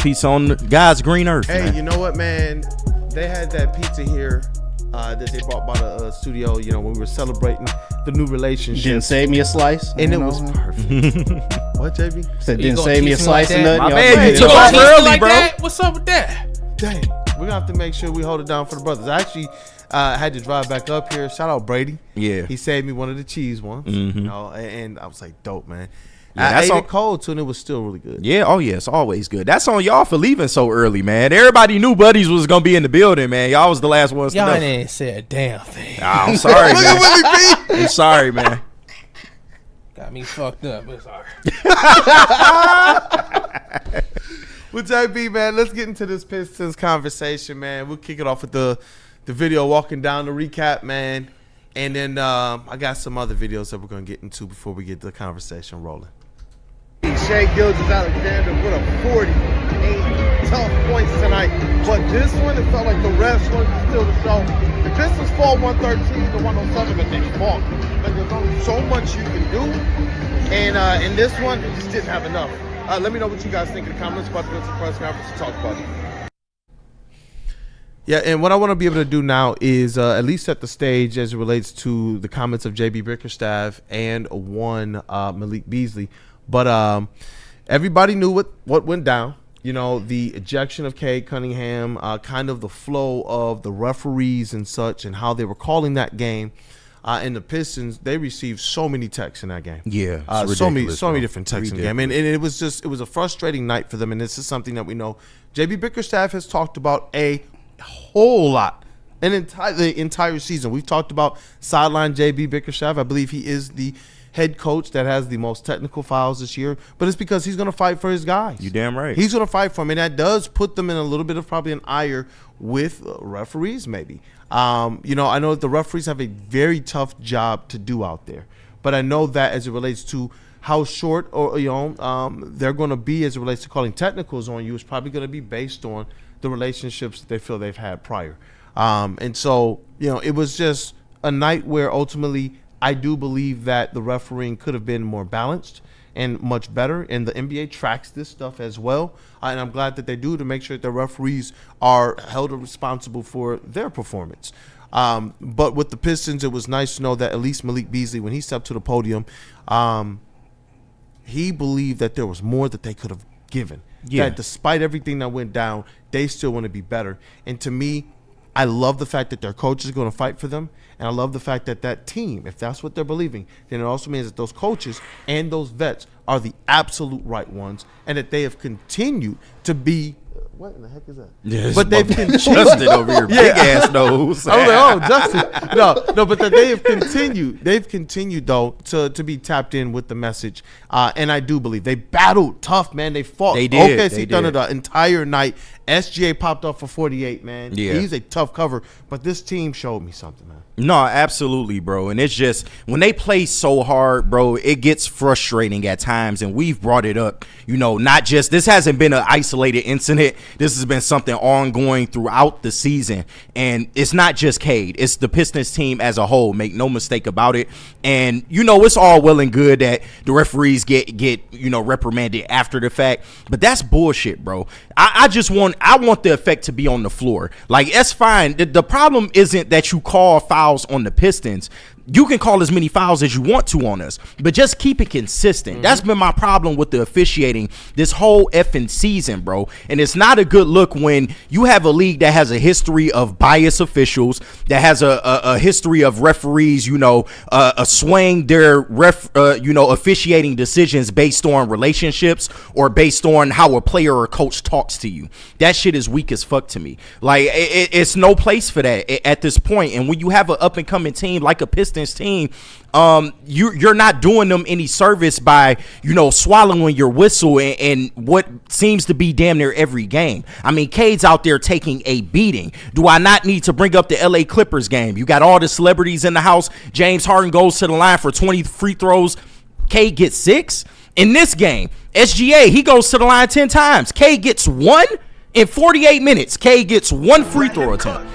pizza on God's green earth. Hey, man. You know what, man? They had that pizza here that they brought by the studio, when we were celebrating the new relationship. Didn't save me a slice. And it was perfect. What, JB? Said didn't save me a slice of nothing. My man, you took off off early, like bro. That? What's up with that? Dang. We're going to have to make sure we hold it down for the brothers. I actually had to drive back up here. Shout out Brady. Yeah. He saved me one of the cheese ones. Mm-hmm. And I was like, dope, man. Yeah, I ate it cold, too, and it was still really good. Yeah, oh yeah, it's always good. That's on y'all for leaving so early, man. Everybody knew Buddies was gonna be in the building, man. Y'all was the last ones to know. Y'all ain't said a damn thing. Nah, I'm sorry, Look man. at Willie B. I'm sorry, man. Got me fucked up. It's all right. Well, JB, man, let's get into this Pistons conversation, man. We'll kick it off with the video walking down the recap, man. And then I got some other videos that we're going to get into before we get the conversation rolling. Shea Gilgeous-Alexander with a 48 tough points tonight. But this one, it felt like the rest one was still the show. The Pistons fall 113-107, but they fought. Like there's only so much you can do. And in this one, it just didn't have enough. Let me know what you guys think in the comments. About to go to the press conference to talk about it. Yeah, and what I want to be able to do now is at least set the stage as it relates to the comments of JB Bickerstaff and Malik Beasley. But everybody knew what went down. The ejection of Cade Cunningham, kind of the flow of the referees and such, and how they were calling that game. And the Pistons, they received so many texts in that game. Yeah, so many different texts in the game, and it was a frustrating night for them. And this is something that we know JB Bickerstaff has talked about a whole lot, the entire season. We've talked about sideline JB Bickerstaff. I believe he is the head coach that has the most technical fouls this year, but it's because he's going to fight for his guys. You damn right. He's going to fight for them, and that does put them in a little bit of probably an ire with referees maybe. I know that the referees have a very tough job to do out there, but I know that as it relates to how short they're going to be as it relates to calling technicals on you is probably going to be based on the relationships that they feel they've had prior. And so, it was just a night where ultimately I do believe that the refereeing could have been more balanced and much better, and the NBA tracks this stuff as well, and I'm glad that they do, to make sure that the referees are held responsible for their performance. But with the Pistons, it was nice to know that at least Malik Beasley, when he stepped to the podium, he believed that there was more that they could have given. Yeah. That despite everything that went down, they still want to be better. And to me, I love the fact that their coach is going to fight for them. And I love the fact that that team, if that's what they're believing, then it also means that those coaches and those vets are the absolute right ones, and that they have continued to be. What in the heck is that? Yeah, but they've continued. Justin over here, big ass nose. I was like, oh, Justin. No, but that they have continued. They've continued, though, to be tapped in with the message. And I do believe they battled tough, man. They fought. They did. OKC Thunder the entire night. SGA popped up for 48, man. Yeah. He's a tough cover. But this team showed me something, man. No, absolutely, bro. And it's just when they play so hard, bro, it gets frustrating at times. And we've brought it up, not just this hasn't been an isolated incident. This has been something ongoing throughout the season. And it's not just Cade. It's the Pistons team as a whole. Make no mistake about it. And, it's all well and good that the referees get reprimanded after the fact. But that's bullshit, bro. I want the effect to be on the floor. Like, that's fine. The problem isn't that you call fouls on the Pistons. You can call as many fouls as you want to on us, but just keep it consistent. Mm-hmm. That's been my problem with the officiating this whole effing season, bro. And it's not a good look when you have a league that has a history of biased officials, that has a history of referees, swaying their officiating decisions based on relationships or based on how a player or coach talks to you. That shit is weak as fuck to me. Like, it's no place for that at this point. And when you have an up and coming team like a Pistons team, you're not doing them any service by swallowing your whistle and what seems to be damn near every game. I mean, Cade's out there taking a beating. Do I not need to bring up the LA Clippers game? You got all the celebrities in the house. James Harden goes to the line for 20 free throws. Cade gets 6. In this game, SGA, he goes to the line 10 times. Cade gets 1 in 48 minutes. Cade gets 1 free throw attempt.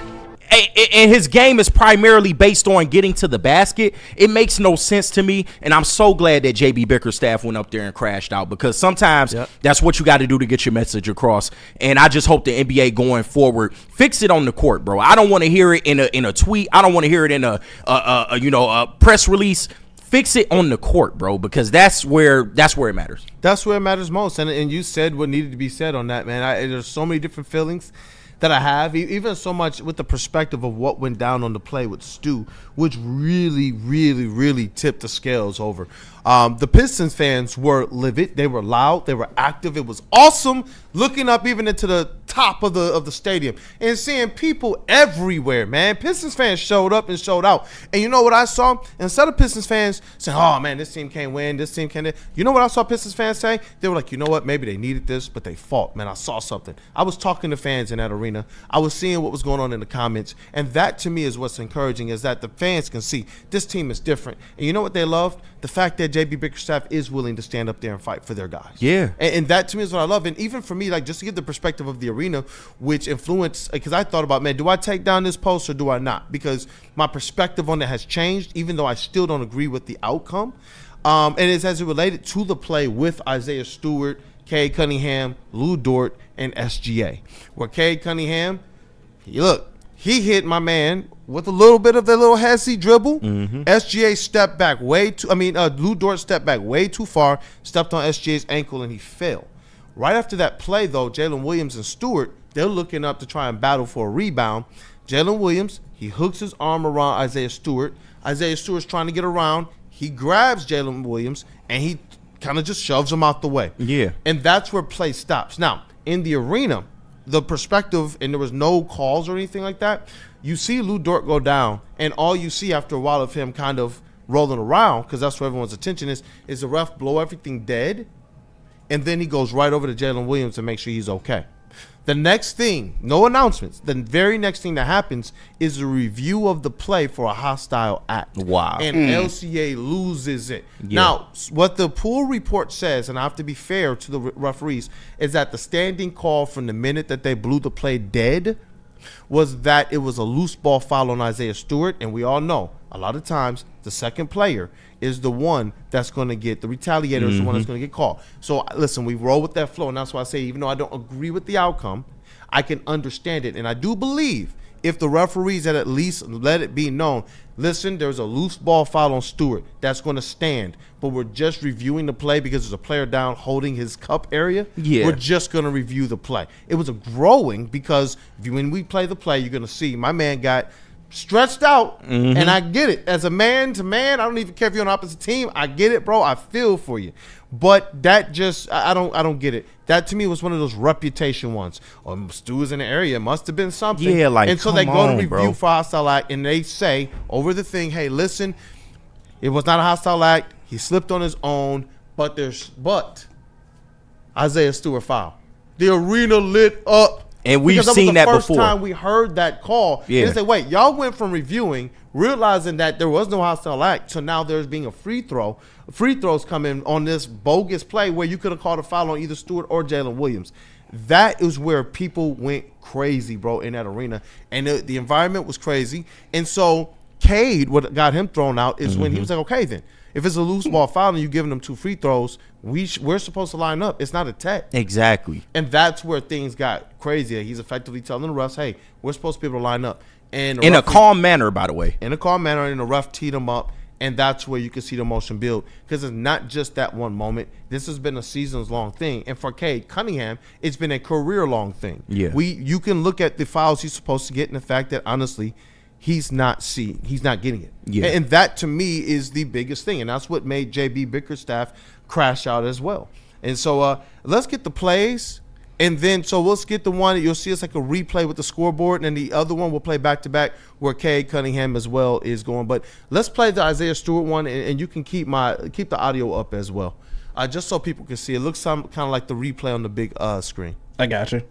and his game is primarily based on getting to the basket, it makes no sense to me. And I'm so glad that JB Bickerstaff went up there and crashed out, because sometimes that's what you got to do to get your message across. And I just hope the NBA going forward fix it on the court, bro. I don't want to hear it in a tweet. I don't want to hear it in a press release. Fix it on the court, bro, because that's where it matters. That's where it matters most. And you said what needed to be said on that, man. There's so many different feelings that I have, even so much with the perspective of what went down on the play with Stu, which really, really, really tipped the scales over. The Pistons fans were livid. They were loud. They were active. It was awesome looking up even into the top of the stadium and seeing people everywhere, man. Pistons fans showed up and showed out. And you know what I saw? Instead of Pistons fans saying, oh, man, this team can't win, this team can't. You know what I saw Pistons fans say? They were like, you know what? Maybe they needed this, but they fought. Man, I saw something. I was talking to fans in that arena. I was seeing what was going on in the comments. And that, to me, is what's encouraging, is that the fans can see this team is different. And you know what they loved? The fact that JB Bickerstaff is willing to stand up there and fight for their guys. Yeah. And that, to me, is what I love. And even for me, like, just to get the perspective of the arena, which influenced, because I thought about, man, do I take down this post or do I not? Because my perspective on it has changed, even though I still don't agree with the outcome. And it's as it related to the play with Isaiah Stewart, Cade Cunningham, Lou Dort, and SGA. Where Cade Cunningham, he hit my man with a little bit of the little hezzy dribble. SGA stepped back Lou Dort stepped back way too far, stepped on SGA's ankle, and he fell. Right after that play, though, Jalen Williams and Stewart, they're looking up to try and battle for a rebound. Jalen Williams, he hooks his arm around Isaiah Stewart. Isaiah Stewart's trying to get around. He grabs Jalen Williams, and he kind of just shoves him out the way. Yeah. And that's where play stops. Now, in the arena, the perspective, and there was no calls or anything like that, you see Lou Dort go down, and all you see after a while of him kind of rolling around, because that's where everyone's attention is the ref blow everything dead, and then he goes right over to Jalen Williams to make sure he's okay. The next thing, no announcements, the very next thing that happens is a review of the play for a hostile act. Wow. And LCA loses it. Yeah. Now, what the pool report says, and I have to be fair to the referees, is that the standing call from the minute that they blew the play dead was that it was a loose ball foul on Isaiah Stewart, and we all know a lot of times the second player is the one that's going to get the retaliator, is the one that's going to get called. So listen, we roll with that flow, and that's why I say, even though I don't agree with the outcome, I can understand it, and I do believe if the referees had at least let it be known, listen, there's a loose ball foul on Stewart that's going to stand, but we're just reviewing the play because there's a player down holding his cup area. Yeah. We're just going to review the play. It was a growing, because when we play the play, you're going to see my man got stretched out, and I get it. As a man to man, I don't even care if you're on the opposite team. I get it, bro. I feel for you. But that just, I don't get it. That to me was one of those reputation ones. Stu was in the area. It must have been something. Yeah, like, and so they go to review for hostile act, and they say over the thing, hey, listen, it was not a hostile act. He slipped on his own, but Isaiah Stewart foul. The arena lit up. And we've seen that before. Because that was the first time we heard that call. Yeah. And they said, wait, y'all went from reviewing, realizing that there was no hostile act, to now there's being a free throw. Free throws come in on this bogus play where you could have called a foul on either Stewart or Jalen Williams. That is where people went crazy, bro, in that arena. And the environment was crazy. And so Cade, what got him thrown out is when he was like, okay, then. If it's a loose ball foul and you're giving them 2 free throws, we're supposed to line up. It's not a tech. Exactly. And that's where things got crazy. He's effectively telling the refs, hey, we're supposed to be able to line up. And in a calm manner, by the way. In a calm manner, and the ref teed him up. And that's where you can see the motion build, because it's not just that one moment. This has been a seasons-long thing. And for Cade Cunningham, it's been a career-long thing. Yeah. You can look at the fouls he's supposed to get and the fact that, honestly, he's not getting it. Yeah. And that, to me, is the biggest thing. And that's what made JB Bickerstaff crash out as well. And so let's get the plays. And then, so let's get the one, you'll see us like a replay with the scoreboard, and then the other one we'll play back-to-back where Cade Cunningham as well is going. But let's play the Isaiah Stewart one, and you can keep the audio up as well, just so people can see. It looks kind of like the replay on the big screen. I got you.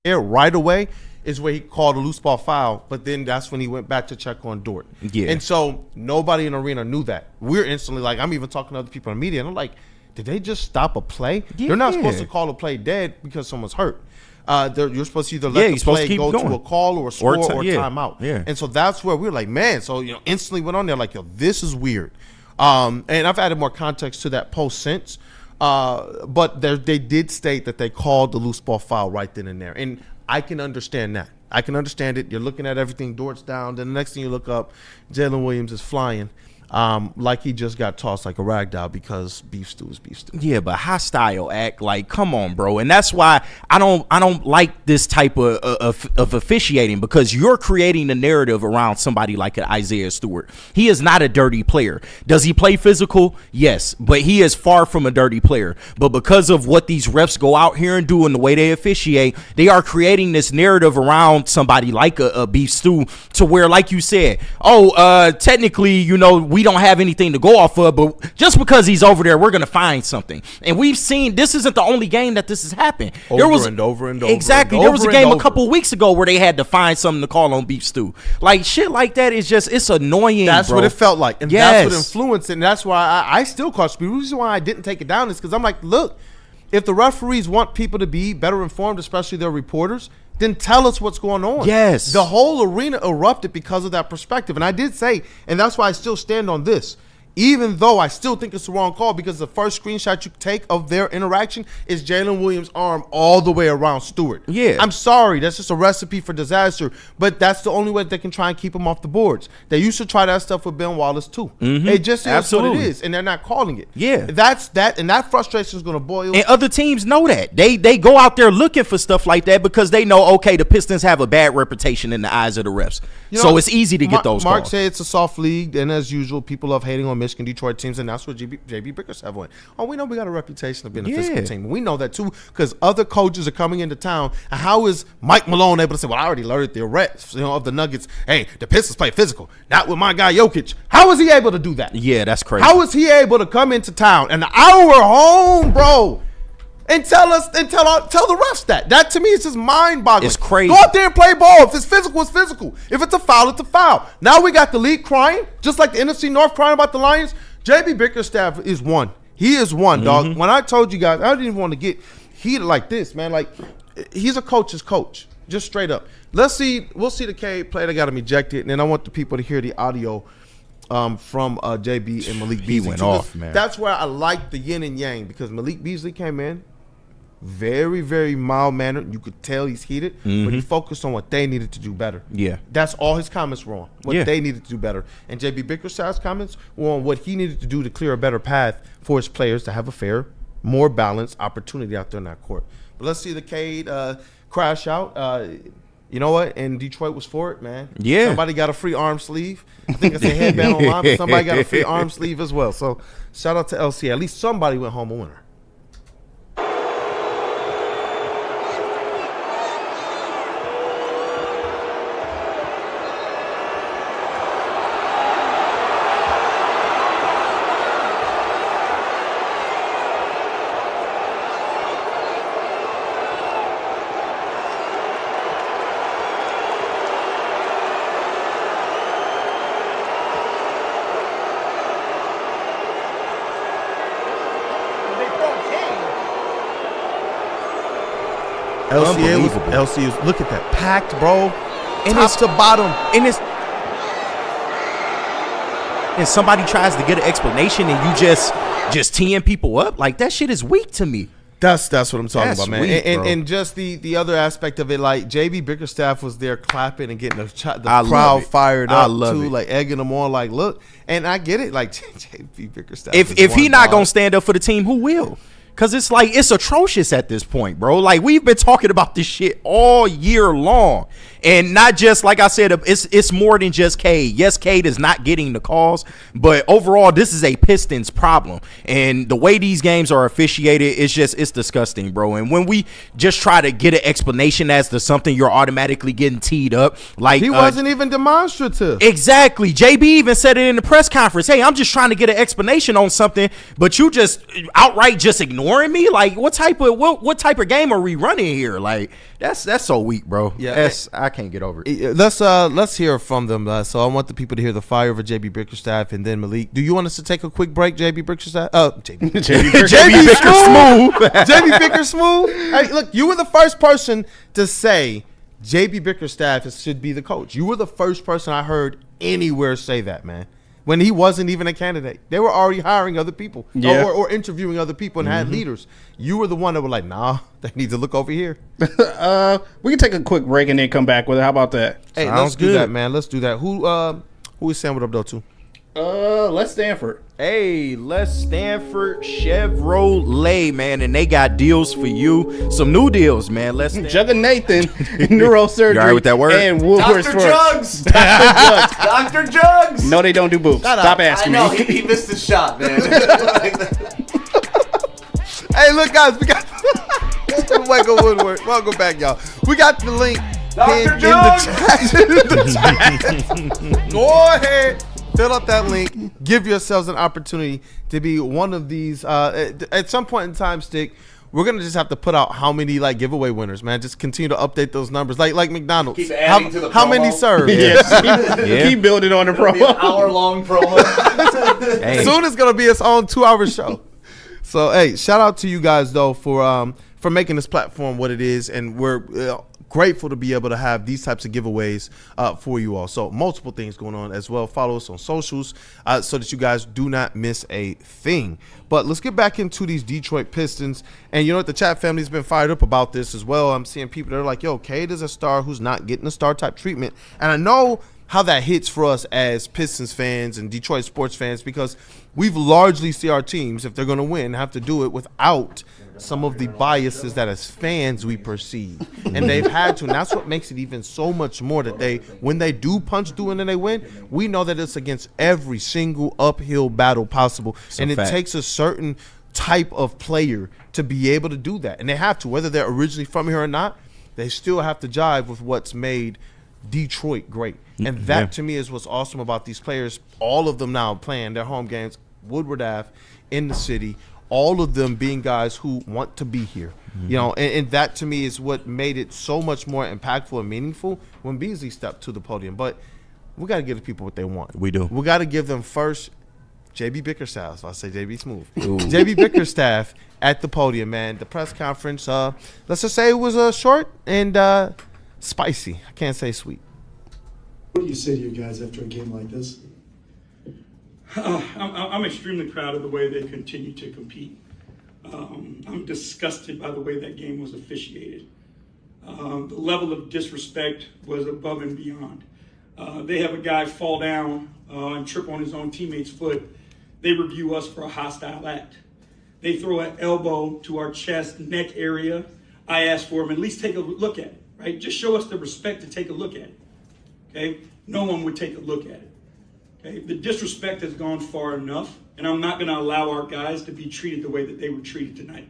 Right away, is where he called a loose ball foul, but then that's when he went back to check on Dort. Yeah. And so nobody in the arena knew that. We're instantly like, I'm even talking to other people in the media, and I'm like, did they just stop a play? Yeah. They're not supposed to call a play dead because someone's hurt. You're supposed to either let the play go to a call or a score or timeout. Yeah. And so that's where we're like, man. So, instantly went on there like, yo, this is weird. And I've added more context to that post since. But they did state that they called the loose ball foul right then and there. And I can understand that. I can understand it. You're looking at everything, Dort's down. Then the next thing you look up, Jalen Williams is flying. Like he just got tossed like a rag doll because beef stew is beef stew. Yeah, but hostile act, like, come on, bro. And that's why I don't like this type of officiating, because you're creating a narrative around somebody like an Isaiah Stewart. He is not a dirty player. Does he play physical? Yes, but he is far from a dirty player. But because of what these refs go out here and do and the way they officiate, they are creating this narrative around somebody like a beef stew to where, like you said, technically, we don't have anything to go off of, but just because he's over there, we're going to find something. And we've seen this isn't the only game that this has happened. Over and over. Exactly. There was a game a couple of weeks ago where they had to find something to call on beef stew. Like, shit like that is just, it's annoying. That's bro. what it felt like. And that's what influenced it. And that's why I still call it. The reason why I didn't take it down is because I'm like, look, if the referees want people to be better informed, especially their reporters, then tell us what's going on. Yes. The whole arena erupted because of that perspective. And I did say, and that's why I still stand on this, even though I still think it's the wrong call, because the first screenshot you take of their interaction is Jalen Williams' arm all the way around Stewart. Yeah. I'm sorry. That's just a recipe for disaster. But that's the only way they can try and keep him off the boards. They used to try that stuff with Ben Wallace, too. Mm-hmm. It just is Absolutely. what it is, and they're not calling it. Yeah. That's that, and that frustration is going to boil. And other teams know that. They go out there looking for stuff like that because they know, okay, the Pistons have a bad reputation in the eyes of the refs. So it's easy to get those Mark calls. said it's a soft league, and as usual, people love hating on Michigan, Detroit teams, and that's what JB Bickerstaff went. Oh, we know we got a reputation of being a physical team. We know that too, because other coaches are coming into town. And how is Mike Malone able to say, well, I already learned the refs, of the Nuggets. Hey, the Pistons play physical, not with my guy Jokic. How is he able to do that? Yeah, that's crazy. How is he able to come into town an hour home, bro, and tell the refs that? That to me is just mind-boggling. It's crazy. Go out there and play ball. If it's physical, it's physical. If it's a foul, it's a foul. Now we got the league crying, just like the NFC North crying about the Lions. JB Bickerstaff is one. He is one, dog. When I told you guys, I didn't even want to get heated like this, man. Like, he's a coach's coach, just straight up. We'll see the Cade play that got him ejected, and then I want the people to hear the audio from JB and Malik Beasley. He went off, man. That's where I like the yin and yang, because Malik Beasley came in very, very mild-mannered. You could tell he's heated, but he focused on what they needed to do better. Yeah. That's all his comments were on, what they needed to do better. And JB Bickerstaff's comments were on what he needed to do to clear a better path for his players to have a fair, more balanced opportunity out there in that court. But let's see the Cade crash out. You know what? And Detroit was for it, man. Yeah. Somebody got a free arm sleeve. I think it's a headband online, but somebody got a free arm sleeve as well. So shout out to LC. At least somebody went home a winner. LCA, look at that, packed, bro, and top to bottom, and somebody tries to get an explanation, and you just teeing people up, like, that shit is weak to me. That's what I'm talking about, man. Weak, and just the other aspect of it, like JB Bickerstaff was there clapping and getting the crowd fired up too, like egging them on, like, look, and I get it, like JB Bickerstaff. If he not gonna stand up for the team, who will? Because it's like, it's atrocious at this point, bro. Like, we've been talking about this shit all year long. And not just, like I said, it's more than just Cade. Yes, Cade is not getting the calls, but overall, this is a Pistons problem. And the way these games are officiated, it's disgusting, bro. And when we just try to get an explanation as to something, you're automatically getting teed up. Like he wasn't even demonstrative. Exactly. JB even said it in the press conference. Hey, I'm just trying to get an explanation on something, but you just outright just ignoring me. Like, what type of game are we running here? Like, that's so weak, bro. Yeah, I can't get over it. Let's hear from them. So I want the people to hear the fire over JB Bickerstaff and then Malik. Do you want us to take a quick break, JB Bickerstaff? JB Bickersmooth. JB Bickersmooth. Hey, look, you were the first person to say JB Bickerstaff should be the coach. You were the first person I heard anywhere say that, man. When he wasn't even a candidate. They were already hiring other people or interviewing other people and had leaders. You were the one that were like, nah, they need to look over here. We can take a quick break and then come back with it. How about that? Hey, let's do that, man. Let's do that. Who is saying what up, though, to? Les Stanford. Hey, Les Stanford Chevrolet, man, and they got deals for you. Some new deals, man. Jugga Nathan, neurosurgery. You all right with that word? And Woodward Dr. Sports. Jugs. Dr. Dr. Jugs. No, they don't do boobs. Stop asking I know, me. he missed the shot, man. Hey, look, guys, we got Wake Up Woodward. Welcome back, y'all. We got the link pinned in the chat. Go ahead. Fill up that link. Give yourselves an opportunity to be one of these. At some point in time, Stick, we're gonna just have to put out how many like giveaway winners, man. Just continue to update those numbers, like McDonald's. Keep adding to the how promo. many served? Yes. Keep building on the It'll be an promo. hour-long promo. Hey. Soon it's gonna be its own 2-hour show. So hey, shout out to you guys though for making this platform what it is, and we're grateful to be able to have these types of giveaways for you all. So multiple things going on as well. Follow us on socials so that you guys do not miss a thing. But let's get back into these Detroit Pistons. And you know what? The chat family's been fired up about this as well. I'm seeing people that are like, yo, Cade is a star who's not getting a star type treatment. And I know how that hits for us as Pistons fans and Detroit sports fans, because we've largely see our teams, if they're going to win, have to do it without some of the biases that as fans we perceive. And they've had to, and that's what makes it even so much more that when they do punch through and then they win, we know that it's against every single uphill battle possible. And it takes a certain type of player to be able to do that. And they have to, whether they're originally from here or not, they still have to jive with what's made Detroit great. And that to me is what's awesome about these players. All of them now playing their home games, Woodward Ave, in the city, all of them being guys who want to be here. You know, and that to me is what made it so much more impactful and meaningful when Beasley stepped to the podium. But we got to give the people what they want. We do. We got to give them first JB Bickerstaff. So I say JB Smooth. JB Bickerstaff at the podium, man. The press conference, let's just say it was short and spicy. I can't say sweet. What do you say to your guys after a game like this? I'm extremely proud of the way they continue to compete. I'm disgusted by the way that game was officiated. The level of disrespect was above and beyond. They have a guy fall down and trip on his own teammate's foot. They review us for a hostile act. They throw an elbow to our chest, neck area. I ask for him, at least take a look at it, right? Just show us the respect to take a look at it, okay? No one would take a look at it. Okay, the disrespect has gone far enough, and I'm not going to allow our guys to be treated the way that they were treated tonight.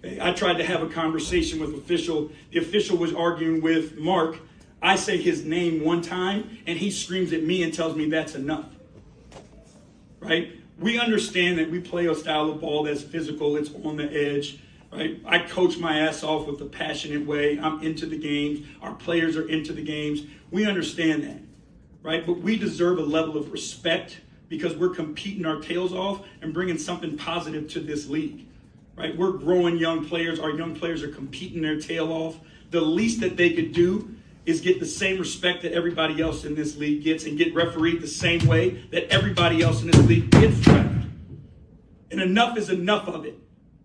Okay, I tried to have a conversation with official. The official was arguing with Mark. I say his name one time, and he screams at me and tells me that's enough. Right? We understand that we play a style of ball that's physical, it's on the edge. Right? I coach my ass off with a passionate way. I'm into the games. Our players are into the games. We understand that. Right? But we deserve a level of respect because we're competing our tails off and bringing something positive to this league. Right? We're growing young players. Our young players are competing their tail off. The least that they could do is get the same respect that everybody else in this league gets and get refereed the same way that everybody else in this league gets reffed. And enough is enough of it.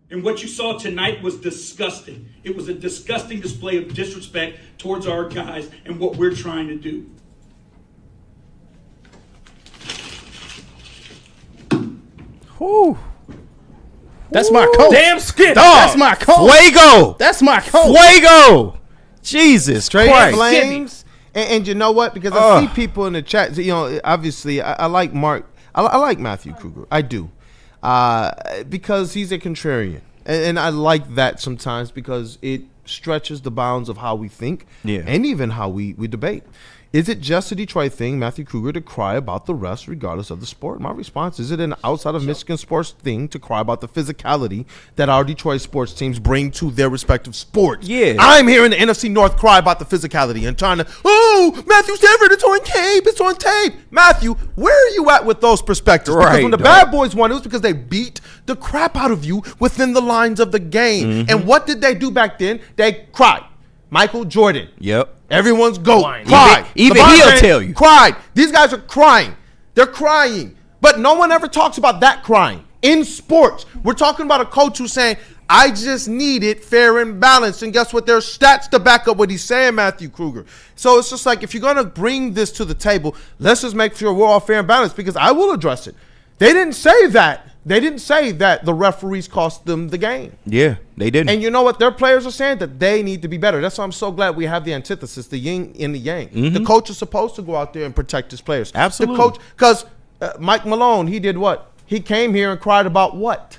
And what you saw tonight was disgusting. It was a disgusting display of disrespect towards our guys and what we're trying to do. Whew. That's my coach. Damn skip. That's my coach. Fuego. That's my coach. Fuego. Jesus Straight Christ. flames. And you know what? Because I see people in the chat. You know, obviously, I like Mark. I like Matthew Kruger. I do. Because he's a contrarian. And I like that sometimes because it stretches the bounds of how we think and even how we debate. Is it just a Detroit thing, Matthew Kruger, to cry about the refs regardless of the sport? My response, is it an outside of Michigan sports thing to cry about the physicality that our Detroit sports teams bring to their respective sports? Yeah. I'm hearing the NFC North cry about the physicality and trying to, Matthew Stafford, it's on tape, it's on tape. Matthew, where are you at with those perspectives? Because when the bad boys won, it was because they beat the crap out of you within the lines of the game. And what did they do back then? They cried. Michael Jordan. Yep. Everyone's goat. Cried. Cried. Even LeBron he'll James tell you. Cried. These guys are crying. They're crying. But no one ever talks about that crying. In sports, we're talking about a coach who's saying, I just need it fair and balanced. And guess what? There's stats to back up what he's saying, Matthew Kruger. So it's just like, if you're going to bring this to the table, let's just make sure we're all fair and balanced, because I will address it. They didn't say that. They didn't say that the referees cost them the game. Yeah, they didn't. And you know what? Their players are saying that they need to be better. That's why I'm so glad we have the antithesis, the yin and the yang. The coach is supposed to go out there and protect his players. Absolutely. The coach, because Mike Malone, he did what? He came here and cried about what?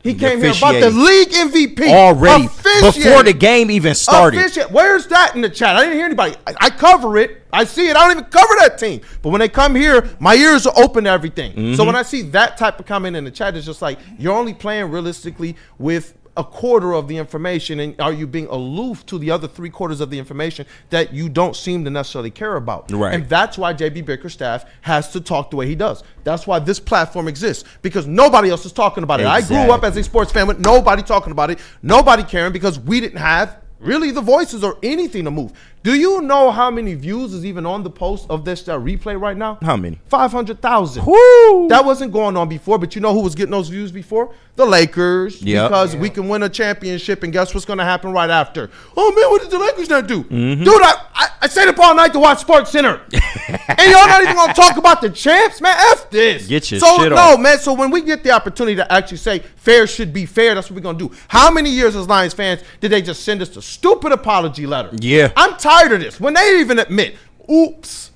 He came here about the league MVP. Already, Officiating. before the game even started. Where's that in the chat? I didn't hear anybody. I cover it. I see it. I don't even cover that team. But when they come here, my ears are open to everything. So when I see that type of comment in the chat, it's just like, you're only playing realistically with a quarter of the information, and are you being aloof to the other 3/4 of the information that you don't seem to necessarily care about? Right. And that's why JB Bickerstaff has to talk the way he does. That's why this platform exists, because nobody else is talking about it. Exactly. I grew up as a sports fan with nobody talking about it, nobody caring, because we didn't have really the voices or anything to move. Do you know how many views is even on the post of this replay right now? How many? 500,000. Woo! That wasn't going on before, but you know who was getting those views before? The Lakers. Yep. Because we can win a championship, and guess what's going to happen right after? Oh, man, what did the Lakers not do? Dude, I stayed up all night to watch Sports Center. And y'all not even going to talk about the champs? Man, F this. Get your shit off. Man, so when we get the opportunity to actually say fair should be fair, that's what we're going to do. How many years as Lions fans did they just send us the stupid apology letter? Yeah. I'm tired of this. When they even admit, oops,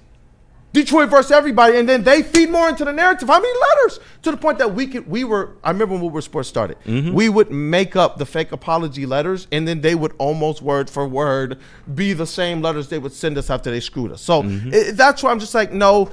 Detroit versus everybody, and then they feed more into the narrative. How many letters? To the point that I remember when Woodward Sports started, we would make up the fake apology letters, and then they would almost word for word be the same letters they would send us after they screwed us. So that's why I'm just like, no,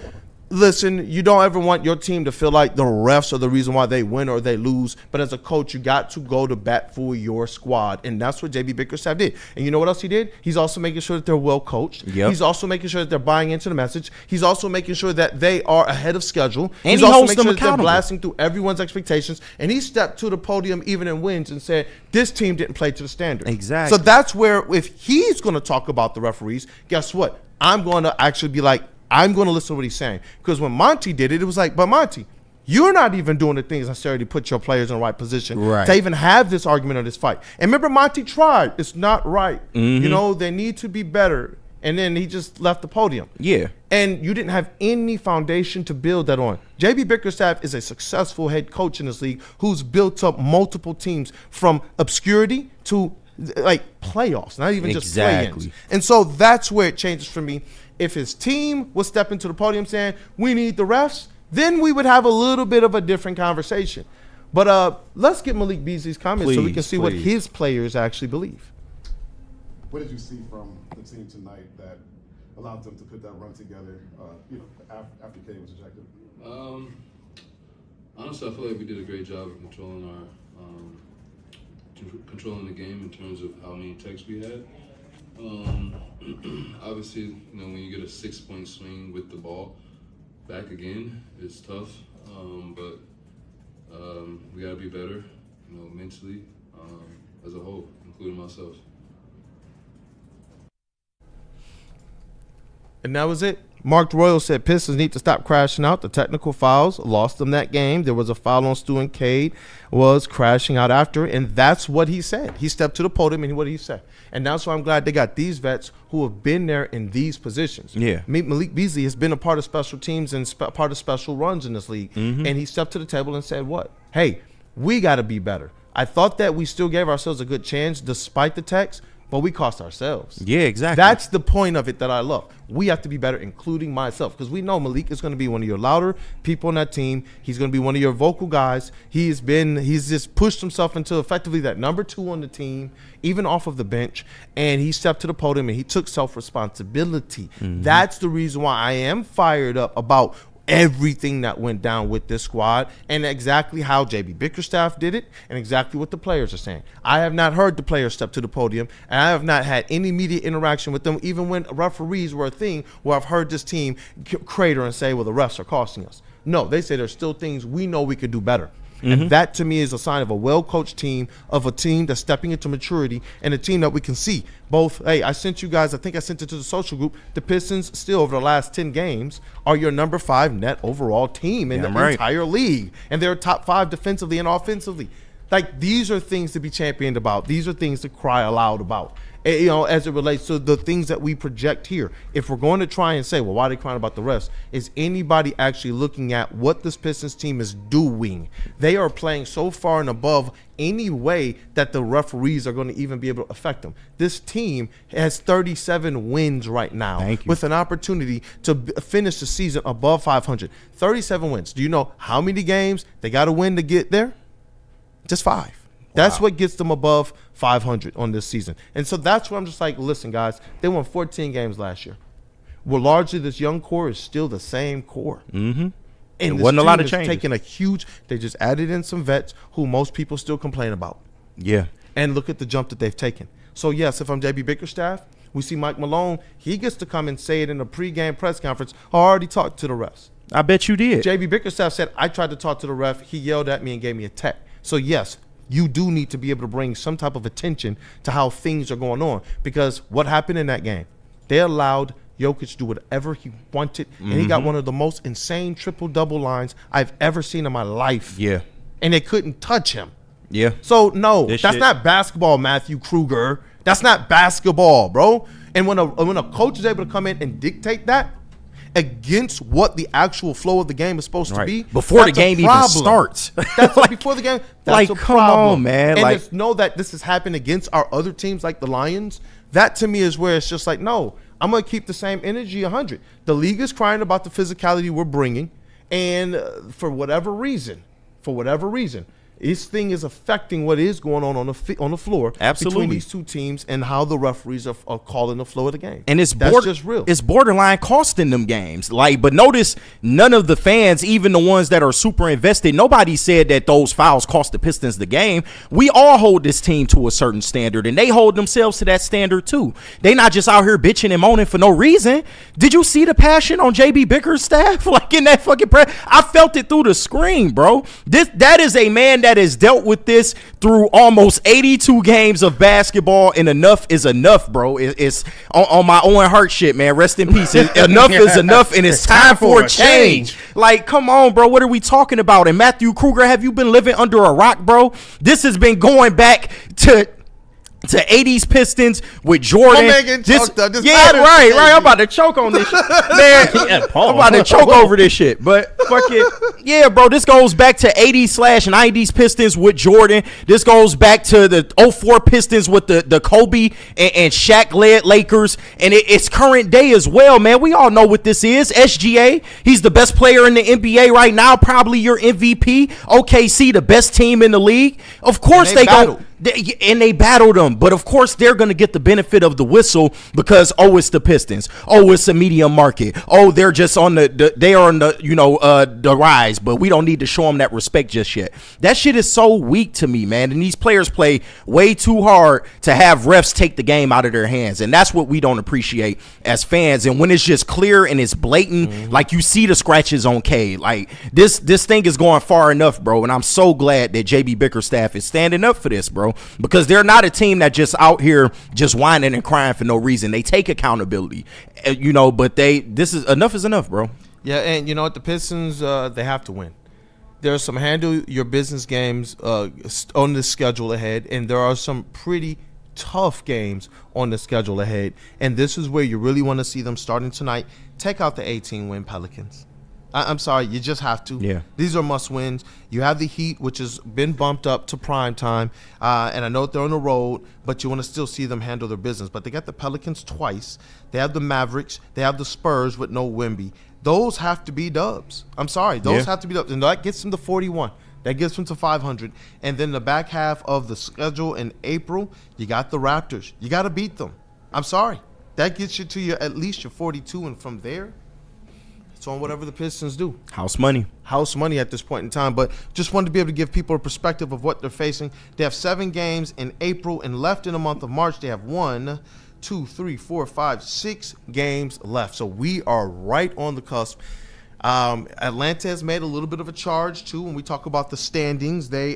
listen, you don't ever want your team to feel like the refs are the reason why they win or they lose. But as a coach, you got to go to bat for your squad. And that's what JB Bickerstaff did. And you know what else he did? He's also making sure that they're well coached. Yep. He's also making sure that they're buying into the message. He's also making sure that they are ahead of schedule. And He's he also holds making them sure that they're accountable. blasting through everyone's expectations. And he stepped to the podium even in wins and said, this team didn't play to the standard. Exactly. So that's where, if he's going to talk about the referees, guess what? I'm going to actually be like, I'm going to listen to what he's saying. Because when Monty did it was like, but Monty, you're not even doing the things necessary to put your players in the right position to even have this argument or this fight. And remember, Monty tried. It's not right. You know, they need to be better. And then he just left the podium. Yeah. And you didn't have any foundation to build that on. JB Bickerstaff is a successful head coach in this league who's built up multiple teams from obscurity to like playoffs, not even just play-ins. And so that's where it changes for me. If his team was stepping to the podium saying, we need the refs, then we would have a little bit of a different conversation. But let's get Malik Beasley's comments so we can see what his players actually believe. What did you see from the team tonight that allowed them to put that run together, after K was ejected? Honestly, I feel like we did a great job of controlling the game in terms of how many takes we had. Obviously, when you get a 6-point swing with the ball back again, it's tough. But we gotta be better, mentally, as a whole, including myself. And that was it. Mark Royal said Pistons need to stop crashing out. The technical fouls lost them that game. There was a foul on Stu and Cade, was crashing out after, and that's what he said. He stepped to the podium and what he said. And that's why I'm glad they got these vets who have been there in these positions. Yeah. Malik Beasley has been a part of special teams and part of special runs in this league. And he stepped to the table and said what? Hey, we got to be better. I thought that we still gave ourselves a good chance despite the text, but we cost ourselves. Yeah, exactly. That's the point of it that I love. We have to be better, including myself, because we know Malik is going to be one of your louder people on that team. He's going to be one of your vocal guys. He's just pushed himself into effectively that number 2 on the team, even off of the bench, and he stepped to the podium and he took self-responsibility. That's the reason why I am fired up about everything that went down with this squad and exactly how JB Bickerstaff did it and exactly what the players are saying. I have not heard the players step to the podium, and I have not had any media interaction with them, even when referees were a thing where I've heard this team crater and say, well, the refs are costing us. No, they say there's still things we know we could do better. And that, to me, is a sign of a well-coached team, of a team that's stepping into maturity, and a team that we can see. Both, hey, I sent you guys, I think I sent it to the social group, the Pistons still over the last 10 games are your number 5 net overall team in the entire league. And they're top 5 defensively and offensively. Like, these are things to be championed about. These are things to cry aloud about. You know, as it relates to the things that we project here. If we're going to try and say, well, why are they crying about the refs? Is anybody actually looking at what this Pistons team is doing? They are playing so far and above any way that the referees are going to even be able to affect them. This team has 37 wins right now with an opportunity to finish the season above 500. 37 wins. Do you know how many games they got to win to get there? Just 5. That's what gets them above 500 on this season. And so that's where I'm just like, listen, guys, they won 14 games last year. Well, largely this young core is still the same core. And it wasn't a lot of change. Taking a huge, they just added in some vets who most people still complain about. Yeah. And look at the jump that they've taken. So, yes, if I'm JB Bickerstaff, we see Mike Malone, he gets to come and say it in a pregame press conference, I already talked to the refs. I bet you did. JB Bickerstaff said, I tried to talk to the ref. He yelled at me and gave me a tech. So, yes, you do need to be able to bring some type of attention to how things are going on, because what happened in that game, they allowed Jokic to do whatever he wanted, and he got one of the most insane triple-double lines I've ever seen in my life. Yeah. And they couldn't touch him. Yeah. So, no, that's not basketball, Matthew Kruger. That's not basketball, bro. And when a coach is able to come in and dictate that against what the actual flow of the game is supposed to be, before the game even starts. That's like, before the game. That's a come problem. on, man. And just know that this has happened against our other teams like the Lions. That to me is where it's just like, no, I'm going to keep the same energy 100. The league is crying about the physicality we're bringing, and for whatever reason, this thing is affecting what is going on the floor between these two teams and how the referees are calling the flow of the game. And that's just real. It's borderline costing them games. But notice none of the fans, even the ones that are super invested, nobody said that those fouls cost the Pistons the game. We all hold this team to a certain standard, and they hold themselves to that standard too. They not just out here bitching and moaning for no reason. Did you see the passion on JB Bickerstaff? In that fucking press, I felt it through the screen, bro. That is a man that has dealt with this through almost 82 games of basketball, and enough is enough, bro. It's on my Owen Hart shit, man. Rest in peace. Enough is enough, and it's time for a change. Come on, bro. What are we talking about? And Matthew Kruger, have you been living under a rock, bro? This has been going back to 80s Pistons with Jordan. Right. I'm about to choke on this shit. Man, I'm about to choke over this shit. But fuck it. Yeah, bro, this goes back to 80s/90s Pistons with Jordan. This goes back to the 04 Pistons with the Kobe and Shaq-led Lakers. And it's current day as well, man. We all know what this is. SGA, he's the best player in the NBA right now, probably your MVP. OKC, the best team in the league. Of course they go. And they battled them, but of course they're going to get the benefit of the whistle because it's the Pistons. It's a medium market. They're just on they are on the rise, but we don't need to show them that respect just yet. That shit is so weak to me, man. And these players play way too hard to have refs take the game out of their hands, and that's what we don't appreciate as fans. And when it's just clear and it's blatant, like you see the scratches on K, this thing is going far enough, bro. And I'm so glad that JB Bickerstaff is standing up for this, bro. Because they're not a team that just out here just whining and crying for no reason. They take accountability, but this is enough, bro. Yeah, and you know what? The Pistons, they have to win. There are some handle your business games on the schedule ahead, and there are some pretty tough games on the schedule ahead. And this is where you really want to see them starting tonight. Take out the 18-win Pelicans. I'm sorry, you just have to. Yeah. These are must wins. You have the Heat, which has been bumped up to prime time, and I know they're on the road, but you want to still see them handle their business. But they got the Pelicans twice. They have the Mavericks. They have the Spurs with no Wemby. Those have to be dubs. I'm sorry, those have to be dubs, and that gets them to 41. That gets them to 500. And then the back half of the schedule in April, you got the Raptors. You got to beat them. I'm sorry, that gets you to at least your 42, and from there, it's on whatever the Pistons do. House money At this point in time. But just wanted to be able to give people a perspective of what they're facing. They have 7 games in April, and left in the month of March, they have 6 games left. So we are right on the cusp. Atlanta has made a little bit of a charge too. When we talk about the standings, they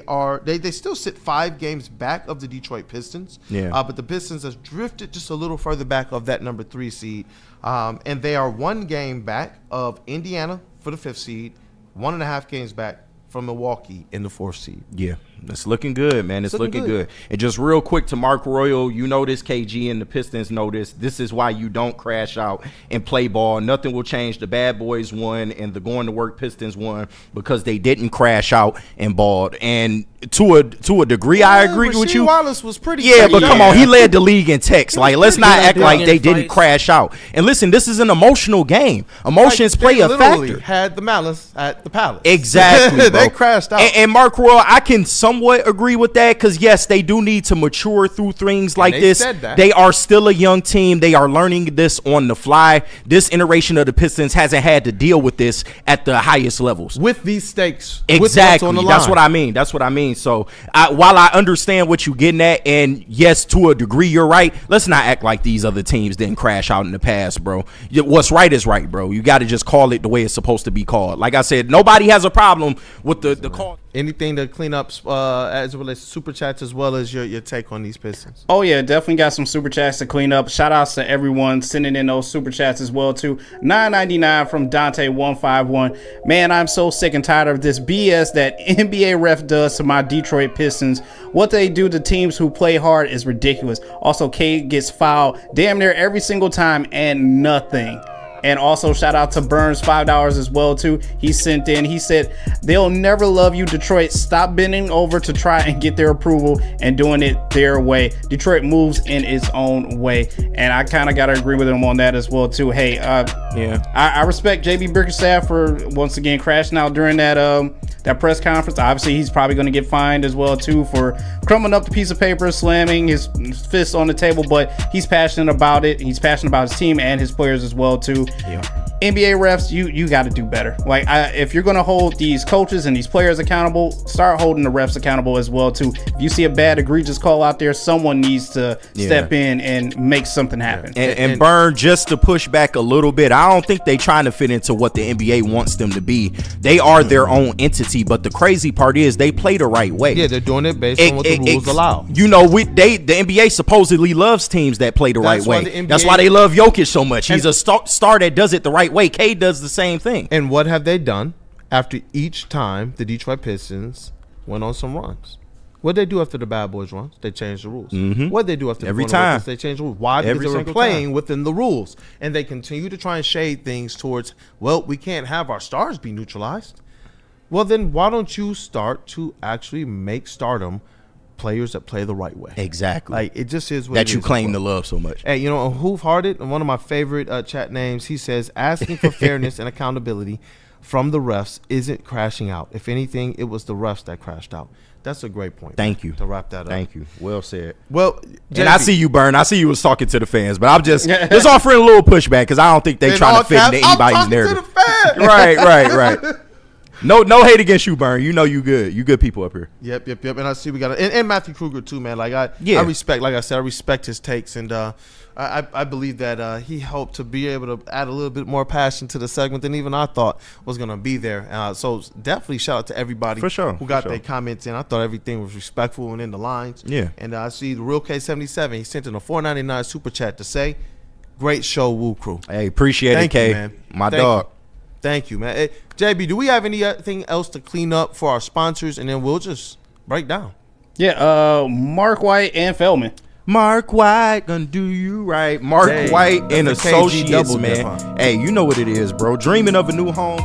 still sit 5 games back of the Detroit Pistons. Yeah. But the Pistons have drifted just a little further back of that number 3 seed. And they are 1 game back of Indiana for the 5th seed, 1.5 games back from Milwaukee in the 4th seed. Yeah, it's looking good, man. It's looking good. And just real quick to Mark Royal, you know this, KG, and the Pistons know this. This is why you don't crash out and play ball. Nothing will change. The bad boys won, and the going to work Pistons won because they didn't crash out and balled. And to a degree, I agree with you. Wallace was pretty. Yeah, but come on, he led the league in text. Like, let's not act like they didn't fights. crash out. And listen, this is an emotional game. Emotions play a factor. Had the malice at the palace. Exactly, bro. They crashed out. And Mark Royal, I can somewhat agree with that because, yes, they do need to mature through things like they this. said that. They are still a young team. They are learning this on the fly. This iteration of the Pistons hasn't had to deal with this at the highest levels. With these stakes. Exactly. With what's on the line. That's what I mean. So while I understand what you're getting at, and yes, to a degree, you're right, let's not act like these other teams didn't crash out in the past, bro. What's right is right, bro. You got to just call it the way it's supposed to be called. Like I said, nobody has a problem with the call. Anything to clean up as it relates to super chats, as well as your take on these Pistons? Oh, yeah, definitely got some super chats to clean up. Shout outs to everyone sending in those super chats as well, too. $9.99 from Dante151. Man, I'm so sick and tired of this BS that NBA ref does to my Detroit Pistons. What they do to teams who play hard is ridiculous. Also, Cade gets fouled damn near every single time and nothing. And also shout out to Burns, $5 as well too. He sent in, he said, they'll never love you, Detroit. Stop bending over to try and get their approval and doing it their way. Detroit moves in its own way. And I kind of got to agree with him on that as well too. Hey, I respect JB Bickerstaff for once again crashing out during that press conference. Obviously, he's probably going to get fined as well too for crumbling up the piece of paper, slamming his fist on the table, but he's passionate about it. He's passionate about his team and his players as well too. Yeah. NBA refs, you got to do better. Like, if you're going to hold these coaches and these players accountable, start holding the refs accountable as well too. If you see a bad, egregious call out there, someone needs to step in and make something happen. And Burn, just to push back a little bit, I don't think they trying to fit into what the NBA wants them to be. They are their own entity, but the crazy part is they play the right way. Yeah, they're doing it based on what the rules allow. You know, the NBA supposedly loves teams that play the right way. That's why they love Jokic so much. He's a star that does it the right way. Cade does the same thing. And what have they done after each time the Detroit Pistons went on some runs? What did they do after the bad boys runs? They changed the rules. What did they do after every the time runs? They changed the rules. Why? Because they were playing within the rules, and they continue to try and shade things towards, well, we can't have our stars be neutralized. Well, then why don't you start to actually make stardom players that play the right way? Exactly. Like, it just is what that it you is. claim to love so much. Hey, you know, Hoof-Hearted, one of my favorite chat names, he says, asking for fairness and accountability from the refs isn't crashing out. If anything, it was the refs that crashed out. That's a great point. Thank you. To wrap that up. Thank you. Well said. Well, and I see you, Burn. I see you was talking to the fans, but I'm just offering a little pushback because I don't think they trying to fit into anybody's narrative. To the fans. Right. No hate against you, Burn. You know you good. You good people up here. Yep. And I see we got and Matthew Kruger too, man. Like I respect, like I said, I respect his takes, and I believe that he helped to be able to add a little bit more passion to the segment than even I thought was gonna be there. So definitely shout out to everybody who got their comments in. I thought everything was respectful and in the lines. Yeah. And I see the Real K77. He sent in a $4.99 super chat to say, "Great show, Woo Crew." Hey, appreciate it, K. Man. My dog. Thank you, man. Hey, JB, do we have anything else to clean up for our sponsors, and then we'll just break down? Yeah, Mark White and Feldman. Mark White gonna do you right. Mark White and Associates, man. Hey, you know what it is, bro. Dreaming of a new home.